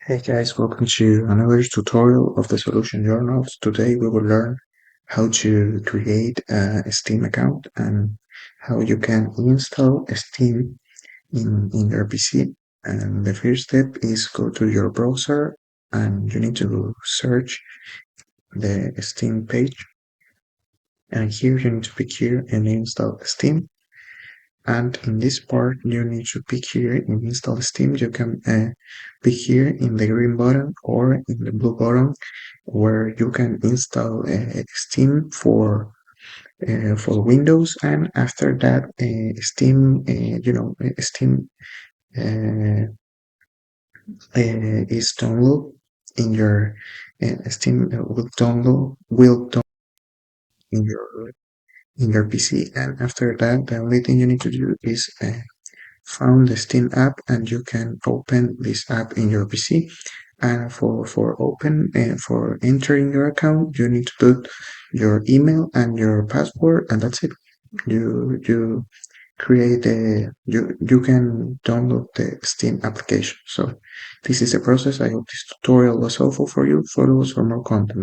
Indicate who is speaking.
Speaker 1: Hey guys, welcome to another tutorial of the Solution Journals. Today we will learn how to create a Steam account and how you can install Steam in your PC. And the first step is go to your browser and you need to search the Steam page. And here you need to pick here and install Steam. And in this part, you need to pick here in install Steam. You can pick here in the green button or in the blue button where you can install Steam for Windows. And after that, Steam, Steam is download in your Steam will download in your PC. And after that, the only thing you need to do is found the Steam app and you can open this app in your PC. And for entering your account, you need to put your email and your password, and that's it. You create you can download the Steam application. So this is the process. I hope this tutorial was helpful for you. Follow us for more content.